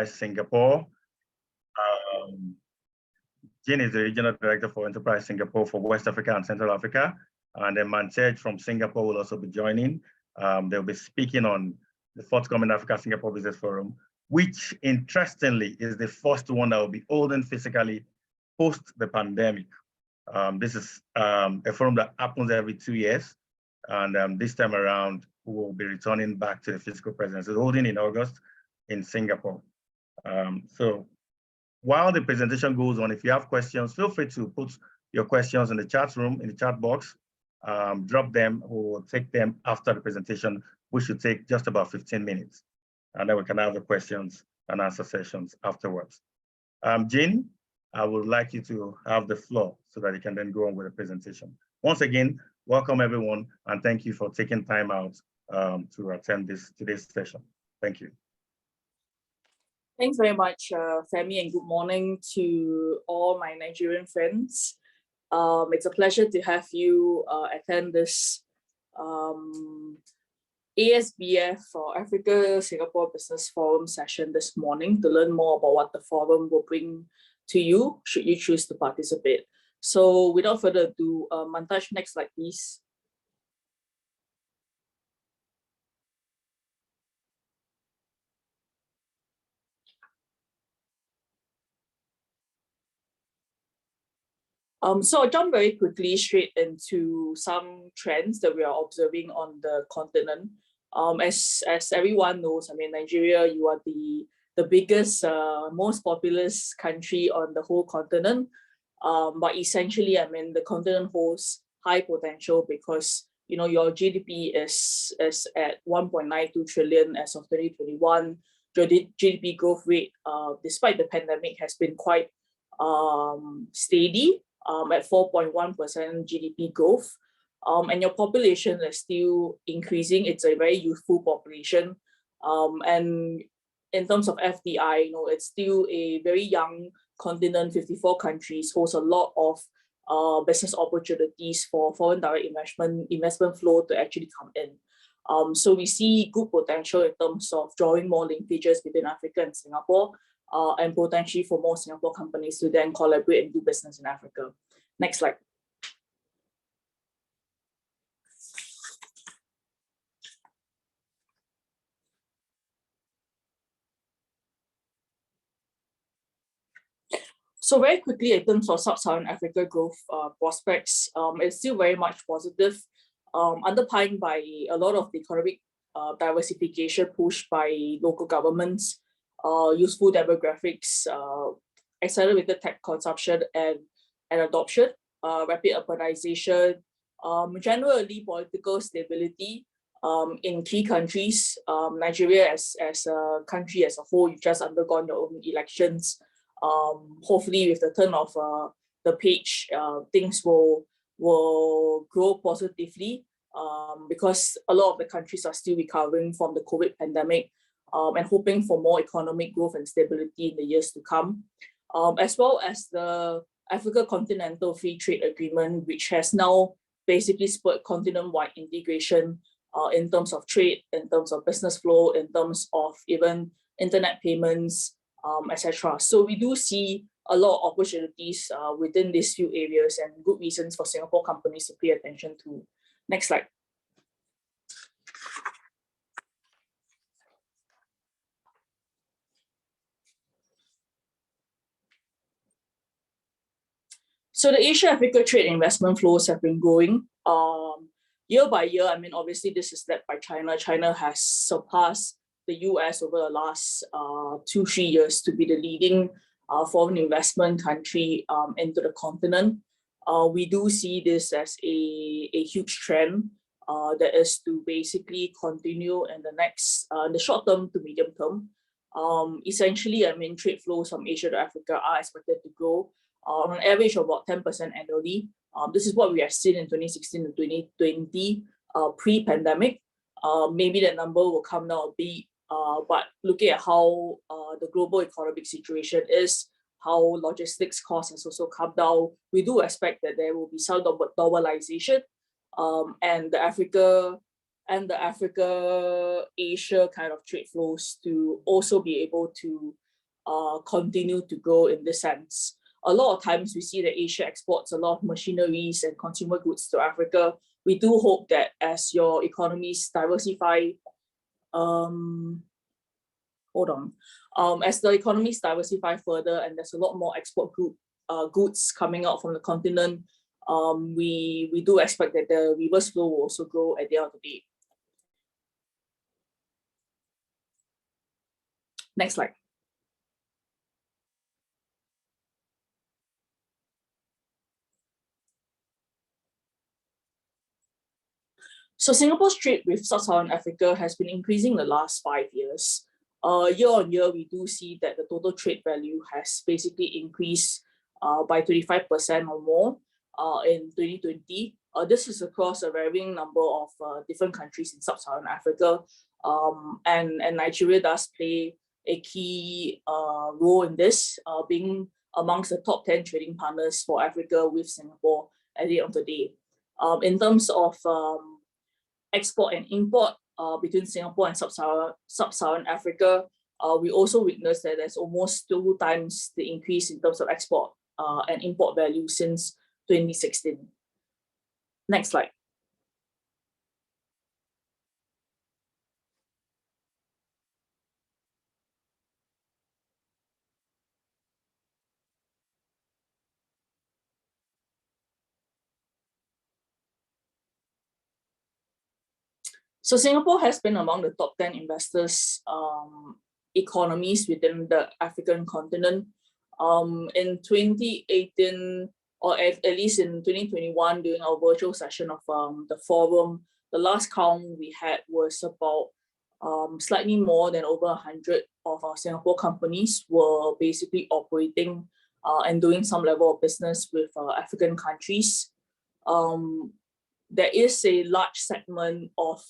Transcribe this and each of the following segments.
Singapore. Jean is the Regional Director for Enterprise Singapore for West Africa and Central Africa. And then Manchej from Singapore will also be joining. They'll be speaking on the forthcoming Africa-Singapore Business Forum, which interestingly is the first one that will be holding physically post the pandemic. This is a forum that happens every 2 years. And this time around, we will be returning back to the physical presence. It's holding in August in Singapore. So while the presentation goes on, if you have questions, feel free to put your questions in the chat room, in the chat box. Drop them, we will take them after the presentation, which should take just about 15 minutes. And then we can have the questions and answer sessions afterwards. Jean, I would like you to have the floor so that you can then go on with the presentation. Once again, welcome everyone, and thank you for taking time out to attend today's session. Thank you. Thanks very much, Femi, and good morning to all my Nigerian friends. It's a pleasure to have you attend this ASBF or Africa Singapore Business Forum session this morning to learn more about what the forum will bring to you should you choose to participate. So without further ado, Mantaj, next slide, please. So I'll jump very quickly straight into some trends that we are observing on the continent. As everyone knows, I mean, Nigeria, you are the biggest, most populous country on the whole continent. But essentially, I mean, the continent holds high potential because, you know, your GDP is at 1.92 trillion as of 2021. Your GDP growth rate, despite the pandemic, has been quite steady. At 4.1% GDP growth, and your population is still increasing. It's a very youthful population, and in terms of FDI, you know, it's still a very young continent. 54 countries holds a lot of business opportunities for foreign direct investment flow to actually come in. So we see good potential in terms of drawing more linkages between Africa and Singapore. And potentially for more Singapore companies to then collaborate and do business in Africa. Next slide. So very quickly, in terms of Sub-Saharan Africa growth prospects, it's still very much positive, underpinned by a lot of the economic diversification pushed by local governments, useful demographics, accelerated tech consumption and adoption, rapid urbanization, generally political stability in key countries. Nigeria as a country as a whole, you've just undergone your own elections. Hopefully with the turn of the page, things will grow positively because a lot of the countries are still recovering from the COVID pandemic. And hoping for more economic growth and stability in the years to come, as well as the Africa Continental Free Trade Agreement, which has now basically spurred continent-wide integration in terms of trade, in terms of business flow, in terms of even internet payments, etc. So we do see a lot of opportunities within these few areas and good reasons for Singapore companies to pay attention to. Next slide. So the Asia-Africa trade investment flows have been growing year by year. I mean, obviously this is led by China. China has surpassed the US over the last 2-3 years to be the leading foreign investment country into the continent. We do see this as a huge trend that is to basically continue in the next, the short term to medium term. Essentially, I mean, trade flows from Asia to Africa are expected to grow on an average of about 10% annually. This is what we have seen in 2016 and 2020 pre-pandemic. Maybe that number will come down a bit, but looking at how the global economic situation is, how logistics costs has also come down, we do expect that there will be some normalization, and the Africa and the Africa-Asia kind of trade flows to also be able to continue to grow in this sense. A lot of times we see that Asia exports a lot of machineries and consumer goods to Africa. We do hope that as your economies diversify, as the economies diversify further and there's a lot more export goods coming out from the continent, we do expect that the reverse flow will also grow at the end of the day. Next slide. So Singapore's trade with Sub-Saharan Africa has been increasing in the last 5 years. Year on year, we do see that the total trade value has basically increased by 25% or more in 2020. This is across a varying number of different countries in Sub-Saharan Africa. And Nigeria does play a key role in this, being amongst the top 10 trading partners for Africa with Singapore at the end of the day. In terms of export and import between Singapore and Sub-Saharan Africa, we also witnessed that there's almost 2 times the increase in terms of export and import value since 2016. Next slide. So Singapore has been among the top 10 investors economies within the African continent. In 2018, or at least in 2021, during our virtual session of the forum, the last count we had was about slightly more than over 100 of our Singapore companies were basically operating and doing some level of business with African countries. There is a large segment of,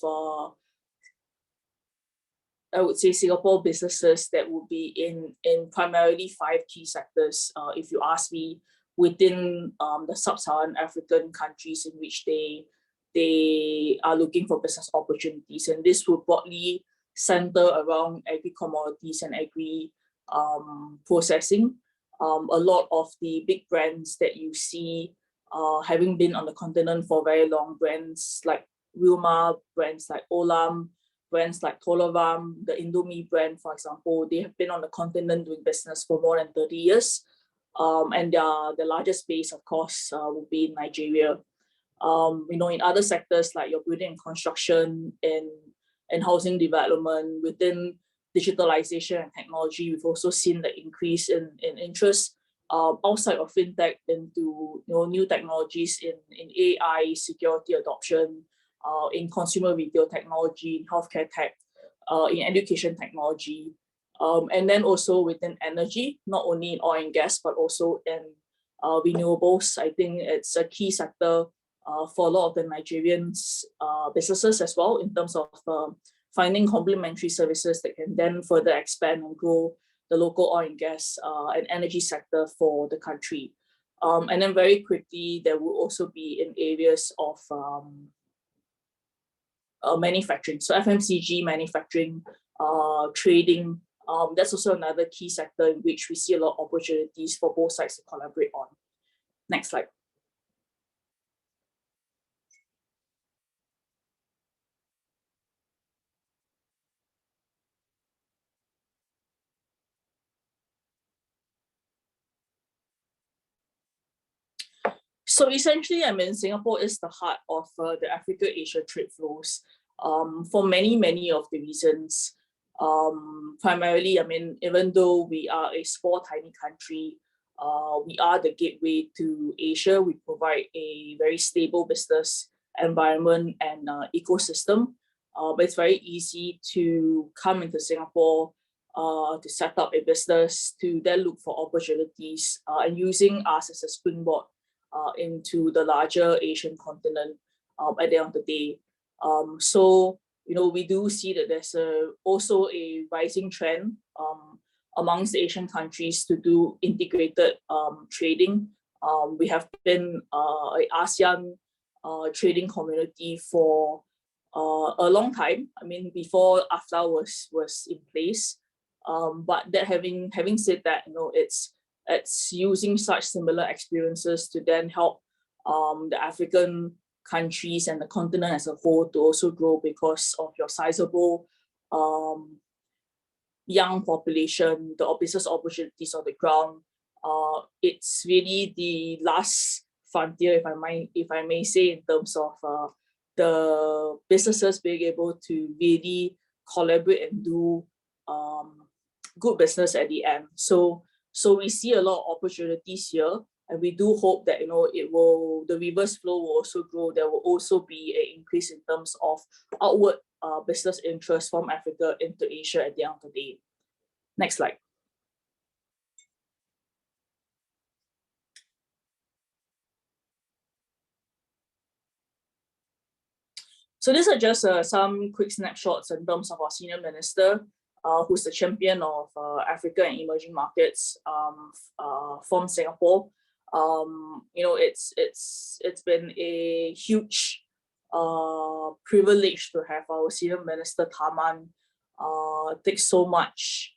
I would say, Singapore businesses that would be in primarily 5 key sectors, if you ask me, within the Sub-Saharan African countries in which they are looking for business opportunities. And this will broadly center around agri-commodities and agri-processing. A lot of the big brands that you see having been on the continent for very long, brands like Wilmar, brands like Olam, brands like Tolaram, the Indomie brand, for example, they have been on the continent doing business for more than 30 years. And the largest base, of course, will be in Nigeria. In other sectors like your building and construction and housing development, within digitalization and technology, we've also seen the increase in interest outside of fintech into new technologies in AI, security adoption, in consumer retail technology, in healthcare tech, in education technology, and then also within energy, not only in oil and gas, but also in renewables. I think it's a key sector for a lot of the Nigerian businesses as well, in terms of finding complementary services that can then further expand and grow the local oil and gas and energy sector for the country. And then very quickly, there will also be in areas of manufacturing. So FMCG, manufacturing, trading, that's also another key sector in which we see a lot of opportunities for both sides to collaborate on. Next slide. So essentially, Singapore is the heart of the Africa-Asia trade flows for many of the reasons. Primarily, even though we are a small, tiny country, we are the gateway to Asia. We provide a very stable business environment and ecosystem. But it's very easy to come into Singapore to set up a business, to then look for opportunities and using us as a springboard into the larger Asian continent at the end of the day. So, we do see that there's also a rising trend amongst the Asian countries to do integrated trading. We have been an ASEAN trading community for a long time. I mean, before AFTA was in place. But that having said that, it's using such similar experiences to then help the African countries and the continent as a whole to also grow because of your sizable young population, the business opportunities on the ground. It's really the last frontier, if I may say, in terms of the businesses being able to really collaborate and do good business at the end. So we see a lot of opportunities here, and we do hope that the reverse flow will also grow. There will also be an increase in terms of outward business interest from Africa into Asia at the end of the day. Next slide. So these are just some quick snapshots in terms of our senior minister, who's the champion of Africa and emerging markets from Singapore. It's been a huge privilege to have our senior minister Tharman take so much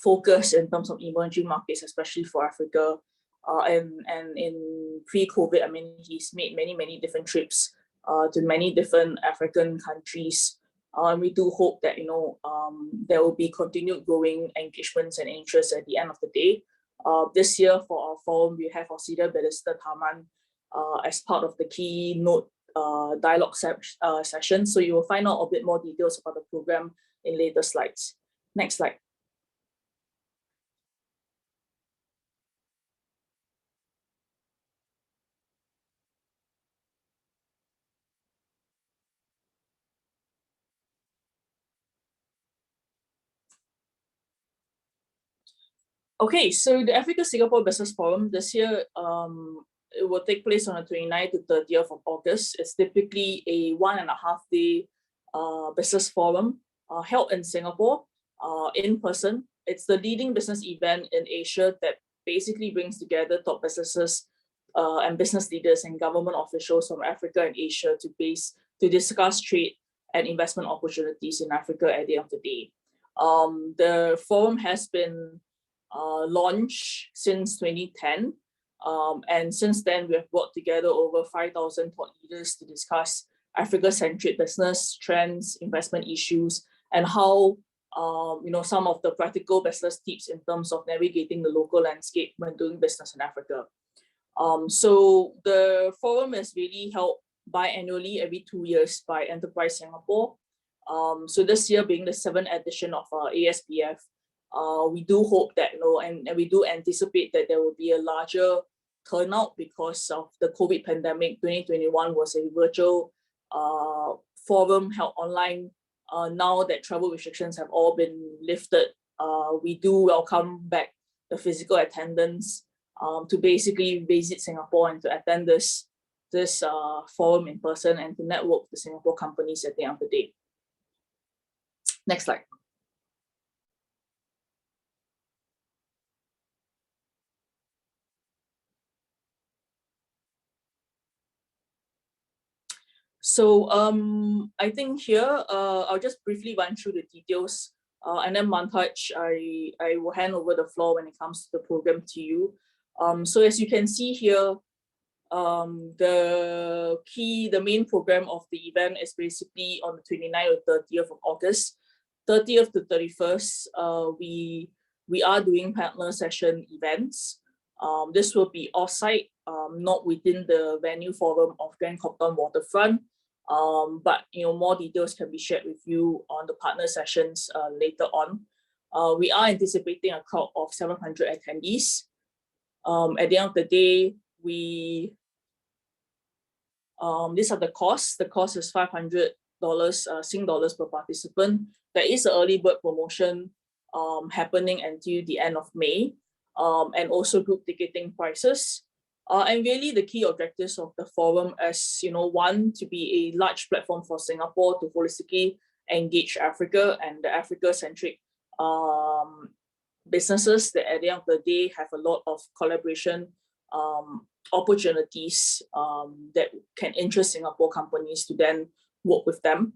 focus in terms of emerging markets, especially for Africa. And in pre-COVID, I mean, he's made many different trips to many different African countries. We do hope that there will be continued growing engagements and interest at the end of the day. This year for our forum, we have our senior minister Tharman as part of the keynote dialogue session. So you will find out a bit more details about the program in later slides. Next slide. Okay, so the Africa-Singapore Business Forum this year, it will take place on the 29th to 30th of August. It's typically a 1.5-day business forum held in Singapore in person. It's the leading business event in Asia that basically brings together top businesses and business leaders and government officials from Africa and Asia to discuss trade and investment opportunities in Africa at the end of the day. The forum has been launched since 2010. And since then, we have brought together over 5,000 thought leaders to discuss Africa-centric business trends, investment issues, and how some of the practical business tips in terms of navigating the local landscape when doing business in Africa. So the forum is really held biannually every 2 years by Enterprise Singapore. So this year being the 7th edition of ASBF, we do hope that, and we do anticipate that there will be a larger turnout because of the COVID pandemic. 2021 was a virtual forum held online. Now that travel restrictions have all been lifted, we do welcome back the physical attendance to basically visit Singapore and to attend this forum in person and to network with the Singapore companies at the end of the day. Next slide. So I think here, I'll just briefly run through the details and then Mantaj, I will hand over the floor when it comes to the program to you. So as you can see here, the main program of the event is basically on the 29th or 30th of August. 30th to 31st, we are doing partner session events. This will be offsite, not within the venue forum of Grand Copthorne Waterfront. But more details can be shared with you on the partner sessions later on. We are anticipating a crowd of 700 attendees. At the end of the day, these are the costs. The cost is $500 Sing dollars per participant. There is an early bird promotion happening until the end of May, and also group ticketing prices. And really the key objectives of the forum is, one, to be a large platform for Singapore to holistically engage Africa and the Africa-centric businesses that at the end of the day have a lot of collaboration opportunities that can interest Singapore companies to then work with them.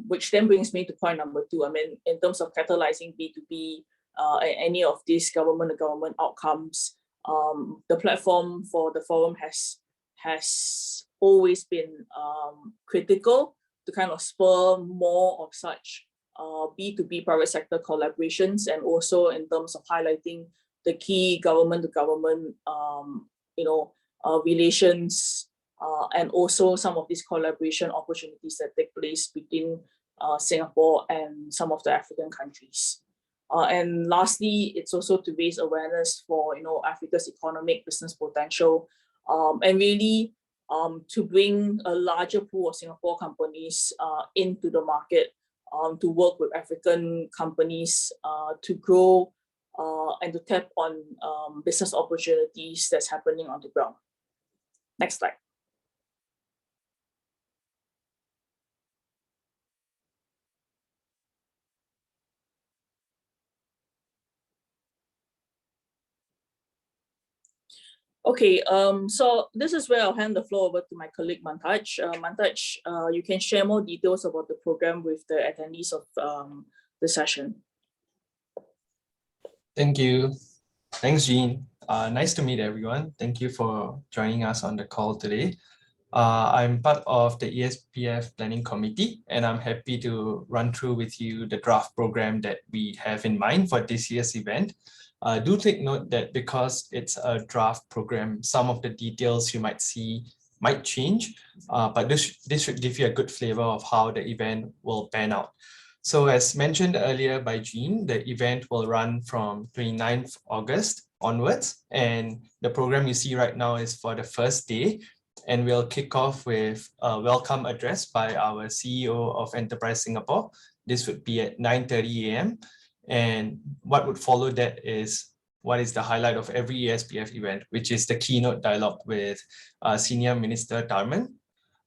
Which then brings me to point number 2. I mean, in terms of catalyzing B2B and any of these government-to-government outcomes, the platform for the forum has always been critical to kind of spur more of such B2B private sector collaborations, and also in terms of highlighting the key government-to-government relations, and also some of these collaboration opportunities that take place between Singapore and some of the African countries. And lastly, it's also to raise awareness for Africa's economic business potential, and really to bring a larger pool of Singapore companies into the market, to work with African companies to grow and to tap on business opportunities that's happening on the ground. Next slide. Okay, so this is where I'll hand the floor over to my colleague Mantaj. Mantaj, you can share more details about the program with the attendees of the session. Thank you. Thanks, Jean. Nice to meet everyone. Thank you for joining us on the call today. I'm part of the ESPF Planning Committee, and I'm happy to run through with you the draft program that we have in mind for this year's event. Do take note that because it's a draft program, some of the details you might see might change, but this should give you a good flavor of how the event will pan out. So as mentioned earlier by Jean, the event will run from 29th August onwards, and the program you see right now is for the first day, and we'll kick off with a welcome address by our CEO of Enterprise Singapore. This would be at 9:30 a.m. And what would follow that is what is the highlight of every ESPF event, which is the keynote dialogue with Senior Minister Tharman.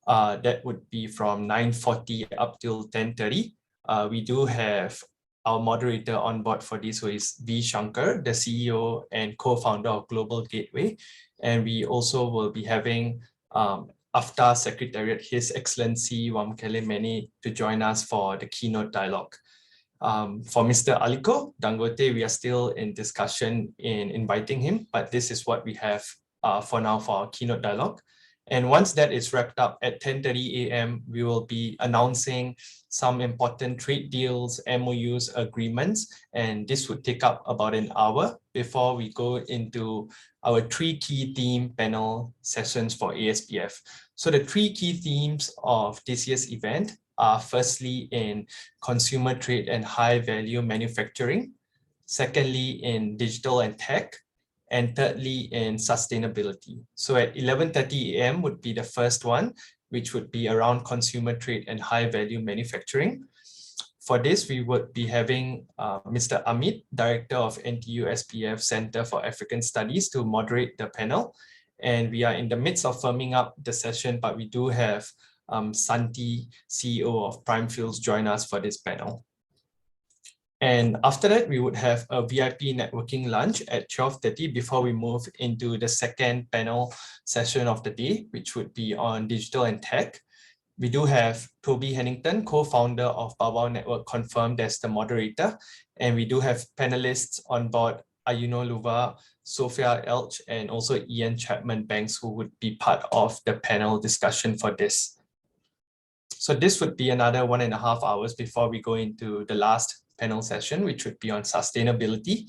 That would be from 9:40 up till 10:30. We do have our moderator on board for this, who is V. Shankar, the CEO and co-founder of Global Gateway. And we also will be having AFTA Secretariat, His Excellency Wamkele Mene, to join us for the keynote dialogue. For Mr. Aliko Dangote, we are still in discussion in inviting him, but this is what we have for now for our keynote dialogue. And once that is wrapped up at 10:30 a.m., we will be announcing some important trade deals, MOUs, agreements, and this would take up about an hour before we go into our 3 key theme panel sessions for ASPF. So the 3 key themes of this year's event are firstly in consumer trade and high value manufacturing, secondly in digital and tech, and thirdly in sustainability. So at 11:30 a.m. would be the first one, which would be around consumer trade and high value manufacturing. For this, we would be having Mr. Amit, Director of NTU SPF Center for African Studies, to moderate the panel. And we are in the midst of firming up the session, but we do have Santi, CEO of Prime Fields, join us for this panel. And after that, we would have a VIP networking lunch at 12:30 before we move into the second panel session of the day, which would be on digital and tech. We do have Toby Hennington, co-founder of Bawao Network, confirmed as the moderator. And we do have panelists on board, Ayuno Luva, Sophia Elch, and also Ian Chapman-Banks, who would be part of the panel discussion for this. So this would be another 1.5 hours before we go into the last panel session, which would be on sustainability.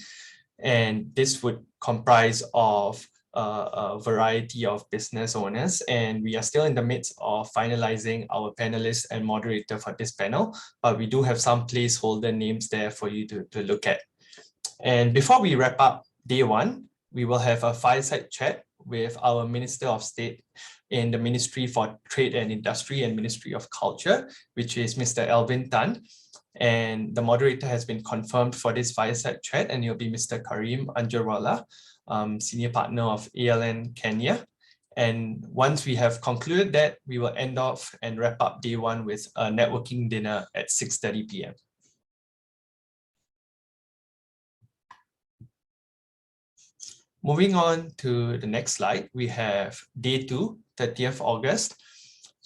And this would comprise of a variety of business owners. And we are still in the midst of finalizing our panelists and moderator for this panel, but we do have some placeholder names there for you to look at. And before we wrap up day one, we will have a fireside chat with our Minister of State in the Ministry for Trade and Industry and Ministry of Culture, which is Mr. Alvin Tan. And the moderator has been confirmed for this fireside chat, and it'll be Mr. Karim Anjarwala, Senior Partner of ALN Kenya. And once we have concluded that, we will end off and wrap up day one with a networking dinner at 6:30 p.m. Moving on to the next slide, we have day 2, 30th August.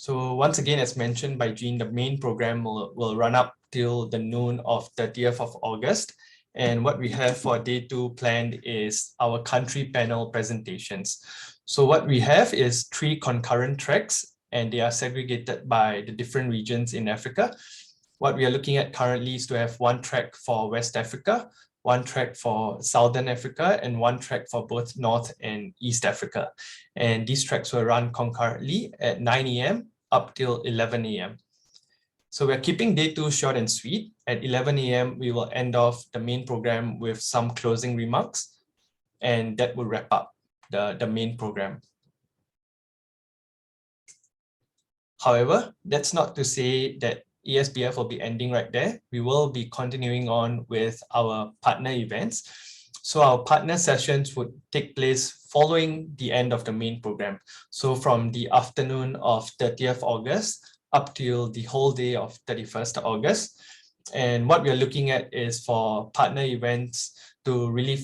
So once again, as mentioned by Jean, the main program will run up till the noon of 30th of August. And what we have for day 2 planned is our country panel presentations. So what we have is 3 concurrent tracks, and they are segregated by the different regions in Africa. What we are looking at currently is to have 1 track for West Africa, 1 track for Southern Africa, and 1 track for both North and East Africa. And these tracks will run concurrently at 9 a.m. up till 11 a.m. So we're keeping day 2 short and sweet. At 11 a.m., we will end off the main program with some closing remarks, and that will wrap up the main program. However, that's not to say that ESPF will be ending right there. We will be continuing on with our partner events. So our partner sessions would take place following the end of the main program. So from the afternoon of 30th August up till the whole day of 31st August. And what we are looking at is for partner events to really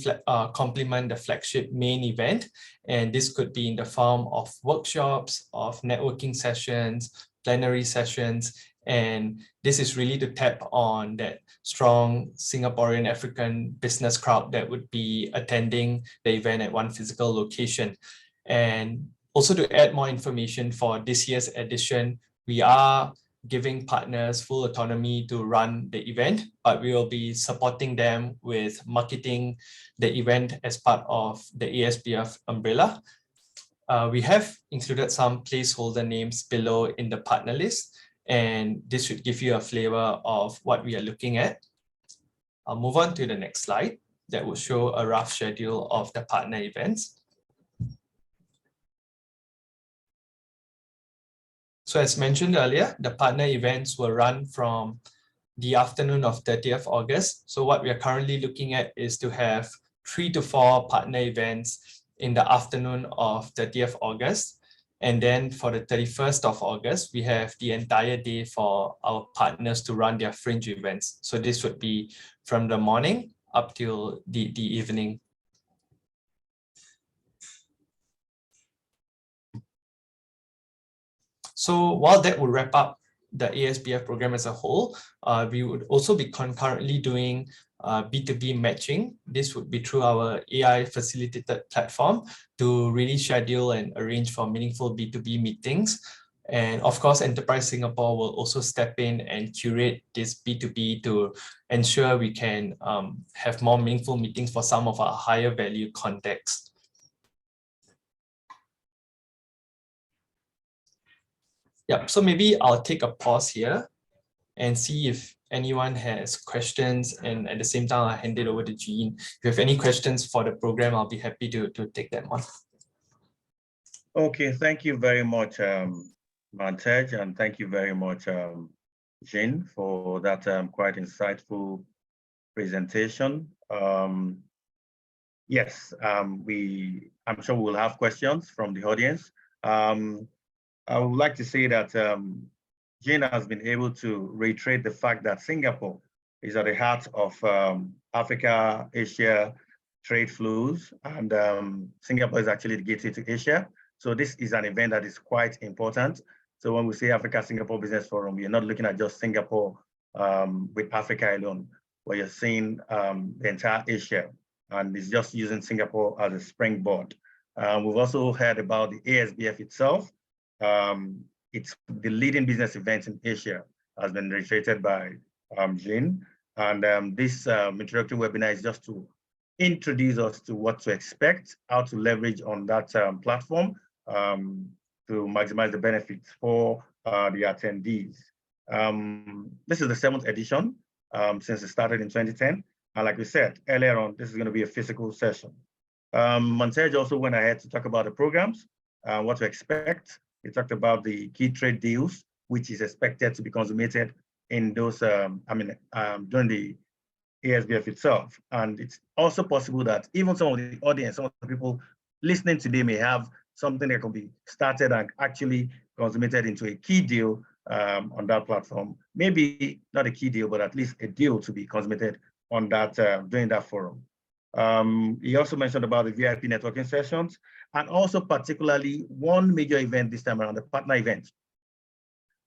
complement the flagship main event. And this could be in the form of workshops, of networking sessions, plenary sessions. And this is really to tap on that strong Singaporean African business crowd that would be attending the event at one physical location. And also to add more information for this year's edition, we are giving partners full autonomy to run the event, but we will be supporting them with marketing the event as part of the ESPF umbrella. We have included some placeholder names below in the partner list, and this should give you a flavor of what we are looking at. I'll move on to the next slide that will show a rough schedule of the partner events. So as mentioned earlier, the partner events will run from the afternoon of 30th August. So what we are currently looking at is to have 3 to 4 partner events in the afternoon of 30th August. And then for the 31st of August, we have the entire day for our partners to run their fringe events. So this would be from the morning up till the evening. So while that will wrap up the ASBF program as a whole, we would also be concurrently doing B2B matching. This would be through our AI facilitated platform to really schedule and arrange for meaningful B2B meetings. And of course, Enterprise Singapore will also step in and curate this B2B to ensure we can have more meaningful meetings for some of our higher value contacts. Yeah, so maybe I'll take a pause here and see if anyone has questions, and at the same time, I'll hand it over to Jean. If you have any questions for the program, I'll be happy to take them on. Okay, thank you very much, Mantej, and thank you very much, Jean, for that quite insightful presentation. Yes, I'm sure we'll have questions from the audience. I would like to say that Jean has been able to reiterate the fact that Singapore is at the heart of Africa, Asia trade flows, and Singapore is actually the gateway to Asia. So this is an event that is quite important. So when we say Africa-Singapore Business Forum, you're not looking at just Singapore with Africa alone, where you're seeing the entire Asia, and it's just using Singapore as a springboard. We've also heard about the ASBF itself. It's the leading business event in Asia, has been reiterated by Jean. And this introductory webinar is just to introduce us to what to expect, how to leverage on that platform to maximize the benefits for the attendees. This is the 7th edition since it started in 2010. And like we said earlier on, this is going to be a physical session. Mantej also went ahead to talk about the programs, what to expect. He talked about the key trade deals, which is expected to be consummated in those, during the ASBF itself. And it's also possible that even some of the audience, some of the people listening today may have something that can be started and actually consummated into a key deal on that platform. Maybe not a key deal, but at least a deal to be consummated on that during that forum. He also mentioned about the VIP networking sessions, and also particularly one major event this time around, the partner event.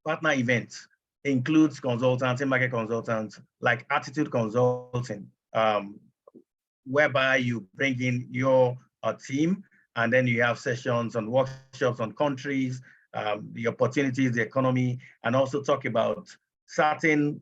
partner events includes consultants, in-market consultants, like Hatytude Consulting, whereby you bring in your team, and then you have sessions and workshops on countries, the opportunities, the economy, and also talk about certain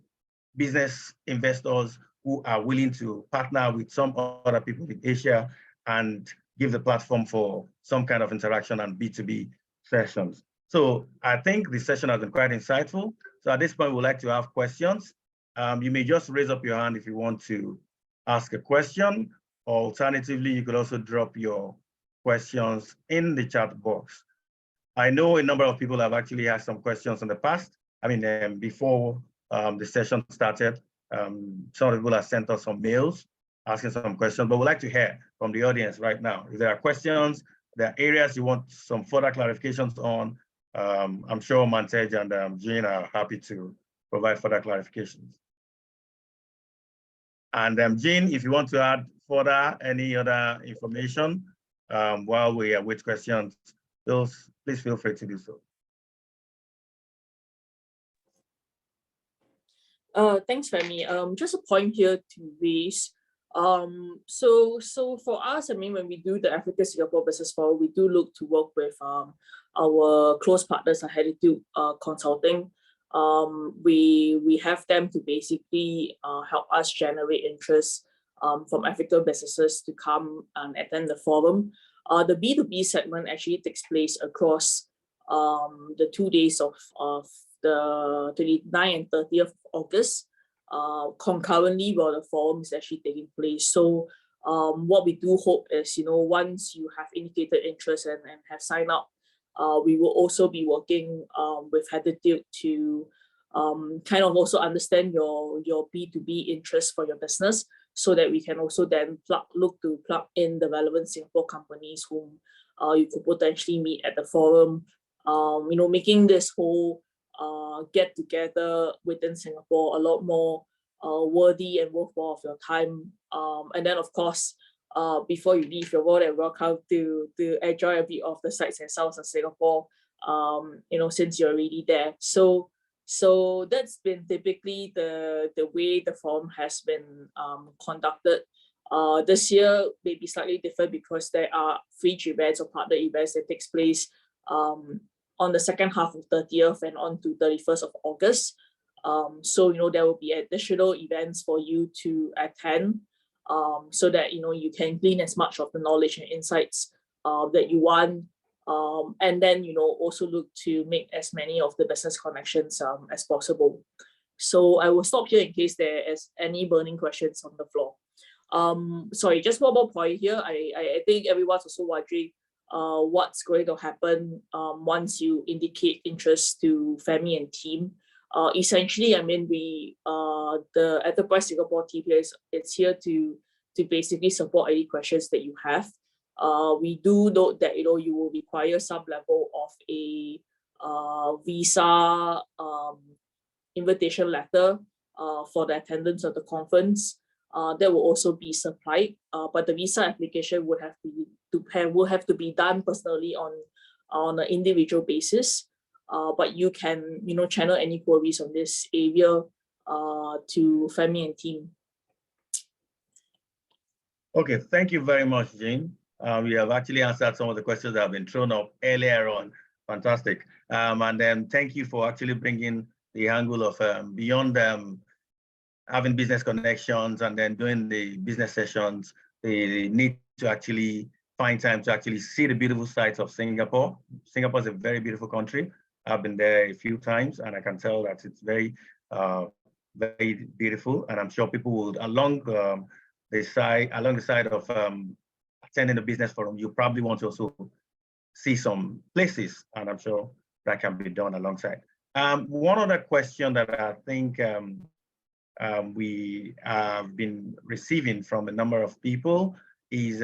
business investors who are willing to partner with some other people in Asia and give the platform for some kind of interaction and B2B sessions. So I think the session has been quite insightful. So at this point, we'd like to have questions. You may just raise up your hand if you want to ask a question, or alternatively, you could also drop your questions in the chat box. I know a number of people have actually asked some questions in the past. I mean, before the session started, some people have sent us some mails asking some questions, but we'd like to hear from the audience right now. If there are questions, there are areas you want some further clarifications on, I'm sure Mantej and Jean are happy to provide further clarifications. And Jean, if you want to add further any other information while we await questions, please feel free to do so. Thanks, Femi. Just a point here to raise. So for us, I mean, when we do the Africa Singapore Business Forum, we do look to work with our close partners at Hatytude Consulting. We have them to basically help us generate interest from African businesses to come and attend the forum. The B2B segment actually takes place across the 2 days of the 29th and 30th of August, concurrently while the forum is actually taking place. So what we do hope is, once you have indicated interest and have signed up, we will also be working with Hatytude to kind of also understand your B2B interest for your business, so that we can also then look to plug in the relevant Singapore companies whom you could potentially meet at the forum, making this whole get together within Singapore a lot more worthy and worthwhile of your time. And then, of course, before you leave, you're more than welcome to enjoy a bit of the sights and sounds of Singapore, since you're already there. So that's been typically the way the forum has been conducted. This year may be slightly different because there are fringe events or partner events that takes place on the second half of 30th and on to 31st of August. So there will be additional events for you to attend, so that you can glean as much of the knowledge and insights that you want. And then, also look to make as many of the business connections as possible. So I will stop here in case there is any burning questions on the floor. Sorry, just one more point here. I think everyone's also wondering what's going to happen once you indicate interest to Femi and team. Essentially, I mean, the Enterprise Singapore team here is here to basically support any questions that you have. We do note that you will require some level of a visa invitation letter for the attendance of the conference. That will also be supplied, but the visa application would have to be done personally on an individual basis. But you can channel any queries on this area to Femi and team. Okay, thank you very much, Jane. We have actually answered some of the questions that have been thrown up earlier on. Fantastic. And then thank you for actually bringing the angle of beyond having business connections and then doing the business sessions, the need to actually find time to actually see the beautiful sights of Singapore. Singapore is a very beautiful country. I've been there a few times and I can tell that it's very, very beautiful. And I'm sure people will, along the side of attending the business forum, you probably want to also see some places, and I'm sure that can be done alongside. One other question that I think we have been receiving from a number of people is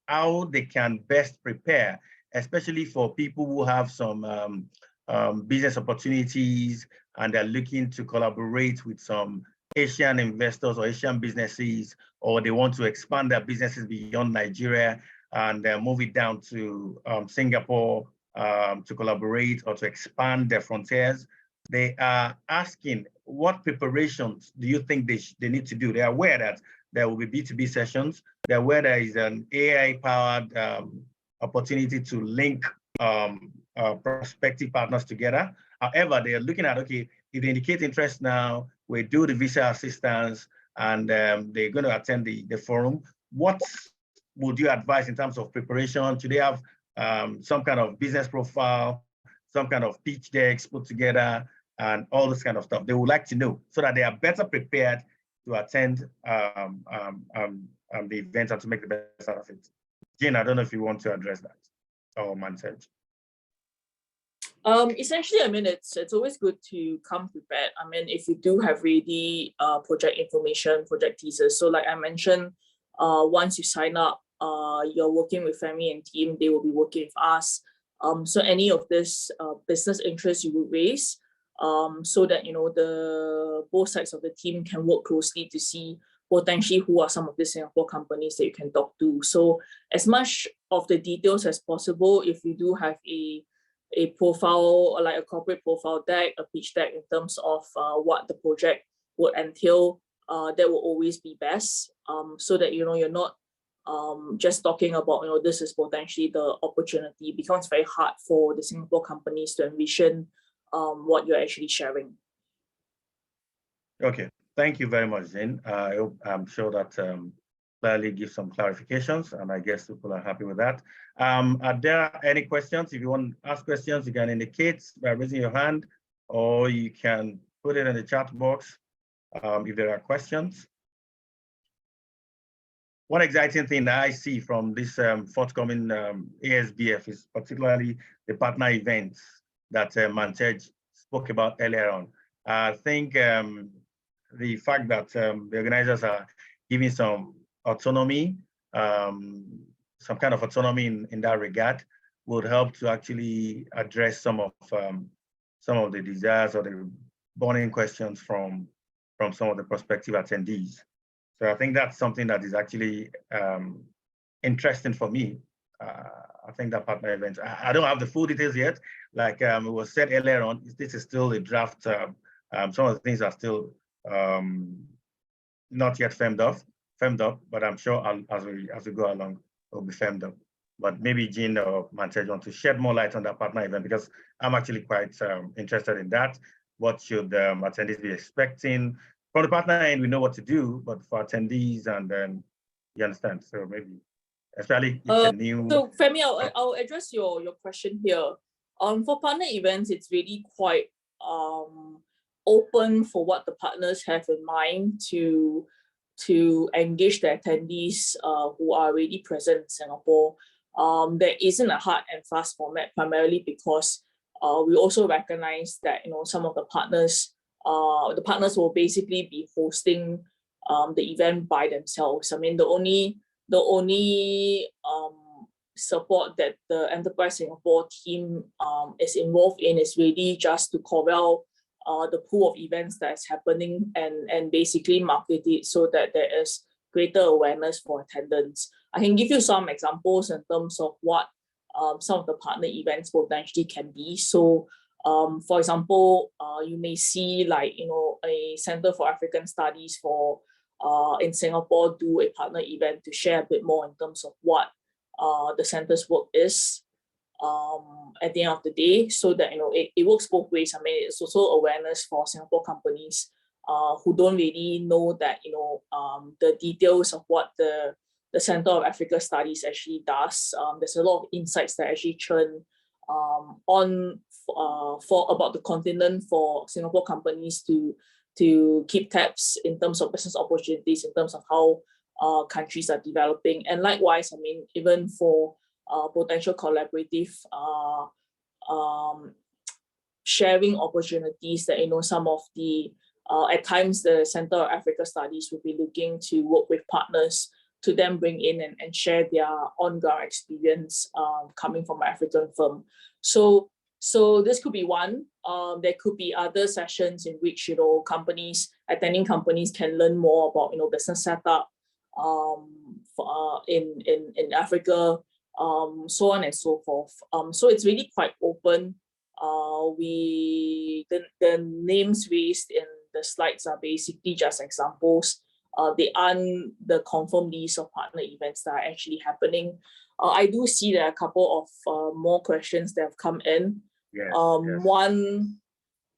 how they can best prepare, especially for people who have some business opportunities and they're looking to collaborate with some Asian investors or Asian businesses, or they want to expand their businesses beyond Nigeria and move it down to Singapore to collaborate or to expand their frontiers. they are asking what preparations do you think they need to do? They are aware that there will be B2B sessions. They're aware there is an AI-powered opportunity to link prospective partners together. However, they are looking at, okay, if they indicate interest now, we do the visa assistance, and they're going to attend the forum. What would you advise in terms of preparation? Do they have some kind of business profile, some kind of pitch decks put together, and all this kind of stuff? They would like to know so that they are better prepared to attend the event and to make the best out of it. Jane, I don't know if you want to address that, or Mansej. Essentially, I mean, it's always good to come prepared. I mean, if you do have ready project information, project teasers. So like I mentioned, once you sign up, you're working with Femi and team, they will be working with us. So any of this business interest you will raise, so that, you know, both sides of the team can work closely to see potentially who are some of the Singapore companies that you can talk to. So as much of the details as possible, if you do have a profile, or like a corporate profile deck, a pitch deck in terms of what the project would entail, that will always be best, so that, you know, you're not just talking about, you know, this is potentially the opportunity. It becomes very hard for the Singapore companies to envision what you're actually sharing. Okay, thank you very much, Jane. I'm sure that clearly gives some clarifications, and I guess people are happy with that. Are there any questions? If you want to ask questions, you can indicate by raising your hand, or you can put it in the chat box if there are questions. One exciting thing that I see from this forthcoming ASBF is particularly the partner events that Mansej spoke about earlier on. I think the fact that the organizers are giving some autonomy, some kind of autonomy in that regard, would help to actually address some of the desires or the burning questions from some of the prospective attendees. So I think that's something that is actually interesting for me. I think that partner event, I don't have the full details yet. Like it was said earlier on, this is still a draft. Some of the things are still not yet firmed up, but I'm sure as we go along, it will be firmed up. But maybe Jean or Mansej want to shed more light on that partner event, because I'm actually quite interested in that. What should attendees be expecting? From the partner end, we know what to do, but for attendees, and then you understand. So maybe, especially if it's a new. So Femi, I'll address your question here. For partner events, it's really quite open for what the partners have in mind to engage the attendees who are already present in Singapore. There isn't a hard and fast format, primarily because we also recognize that, you know, some of the partners will basically be hosting the event by themselves. I mean, the only support that the Enterprise Singapore team is involved in is really just to corral the pool of events that is happening and basically market it so that there is greater awareness for attendance. I can give you some examples in terms of what some of the partner events potentially can be. So for example, you may see, like, you know, a Center for African Studies in Singapore do a partner event to share a bit more in terms of what the center's work is at the end of the day, so that, you know, it works both ways. I mean, it's also awareness for Singapore companies who don't really know that, you know, the details of what the Center of Africa Studies actually does. There's a lot of insights that actually churn about the continent for Singapore companies to keep tabs in terms of business opportunities, in terms of how countries are developing. And likewise, I mean, even for potential collaborative sharing opportunities that, you know, some of the, at times the Center of Africa Studies will be looking to work with partners to then bring in and share their on-ground experience coming from an African firm. So this could be one. There could be other sessions in which, you know, attending companies can learn more about, you know, business setup in Africa, so on and so forth. So it's really quite open the names raised in the slides are basically just examples. They aren't the confirmed list of partner events that are actually happening. I do see there are a couple of more questions that have come in. Yes, yes.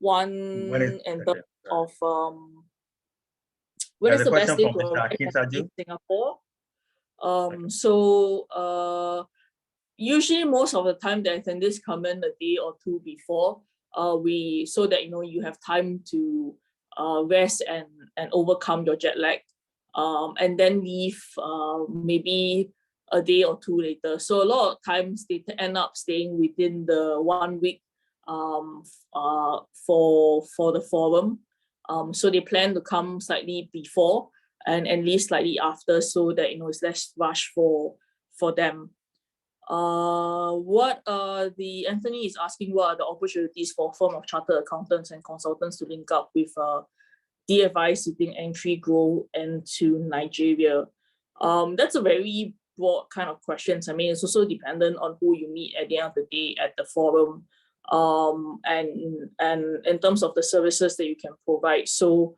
One in terms of when is the best day to arrive in Singapore? So usually most of the time the attendees come in a day or two before, so that you have time to rest and overcome your jet lag, and then leave maybe a day or two later. So a lot of times they end up staying within the 1 week for the forum. So they plan to come slightly before and leave slightly after, so that it's less rush for them. Anthony is asking, what are the opportunities for firm of chartered accountants and consultants to link up with DFI seeking entry grow into Nigeria? That's a very broad kind of questions. I mean, it's also dependent on who you meet at the end of the day at the forum, and in terms of the services that you can provide. So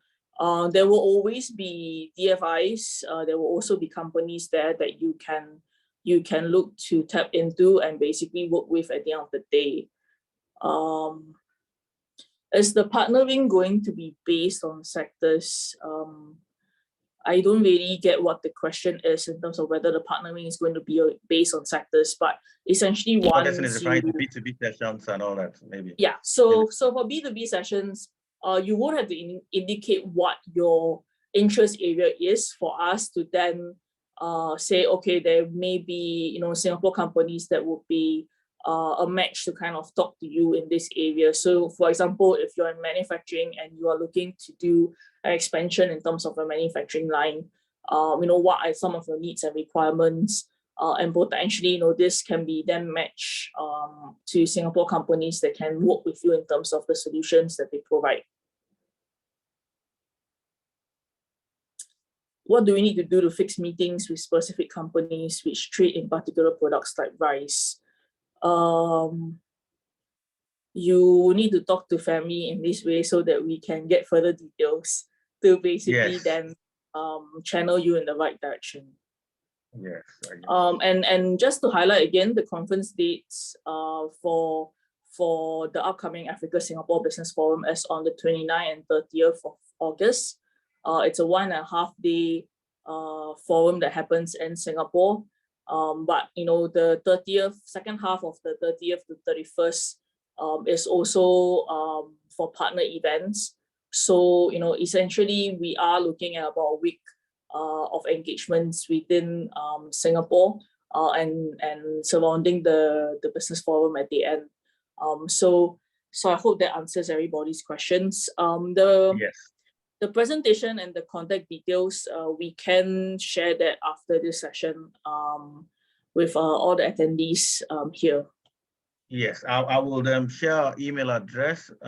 there will always be DFIs. There will also be companies there that you can look to tap into and basically work with at the end of the day. Is the partnering going to be based on sectors? I don't really get what the question is in terms of whether the partnering is going to be based on sectors, but essentially once is referring to B2B sessions and all that, maybe. Yeah, so for B2B sessions, you would have to indicate what your interest area is for us to then say, okay, there may be Singapore companies that would be a match to kind of talk to you in this area. So for example, if you're in manufacturing and you are looking to do an expansion in terms of a manufacturing line, what are some of your needs and requirements, and potentially this can be then matched to Singapore companies that can work with you in terms of the solutions that they provide. What do we need to do to fix meetings with specific companies which trade in particular products like rice? You need to talk to family in this way so that we can get further details to basically then channel you in the right direction. Yes. And just to highlight again, the conference dates for the upcoming Africa Singapore Business Forum is on the 29th and 30th of August. It's a 1.5 day forum that happens in Singapore. But the second half of the 30th to 31st is also for partner events. So essentially we are looking at about a week of engagements within Singapore and surrounding the business forum at the end. So I hope that answers everybody's questions. The presentation and the contact details, we can share that after this session with all the attendees here. Yes, I will share email address for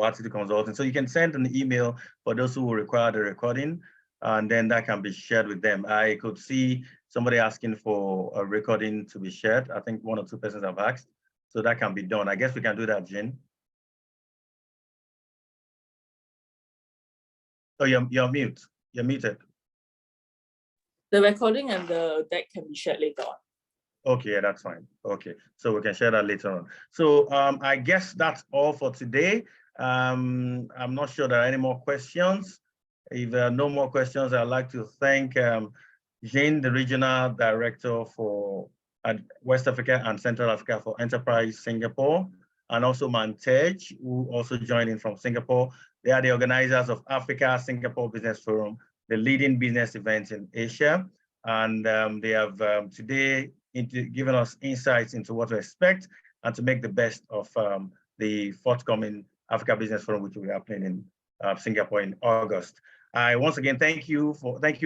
Hatytude Consulting. So you can send an email for those who require the recording, and then that can be shared with them. I could see somebody asking for a recording to be shared. I think 1 or 2 persons have asked, so that can be done. I guess we can do that, Jean. Oh, you're mute. You're muted. The recording and the deck can be shared later on. Okay, yeah, that's fine. Okay, so we can share that later on. So I guess that's all for today. I'm not sure there are any more questions. If there are no more questions, I'd like to thank Jane, the Regional Director for West Africa and Central Africa for Enterprise Singapore, and also Mantej, who also joined in from Singapore. They are the organizers of Africa Singapore Business Forum, the leading business event in Asia. And they have today given us insights into what to expect and to make the best of the forthcoming Africa Business Forum, which will be happening in Singapore in August. I once again thank you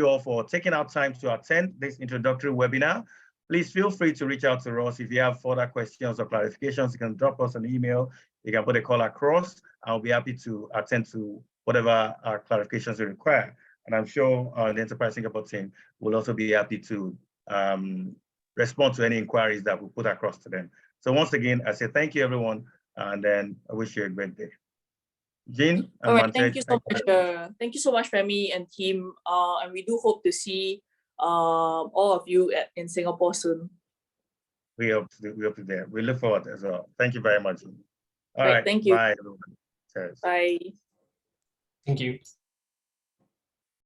all for taking out time to attend this introductory webinar. Please feel free to reach out to us if you have further questions or clarifications. You can drop us an email. You can put a call across. I'll be happy to attend to whatever clarifications you require. And I'm sure the Enterprise Singapore team will also be happy to respond to any inquiries that we put across to them. So once again, I say thank you, everyone, and then I wish you a great day. Jean and All right, Manse, thank you so much. Thank you so much, Femi and team. And we do hope to see all of you in Singapore soon. We hope to do that. We look forward as well. Thank you very much. All Right, right, thank you. bye, everyone. Cheers. Bye. Thank you.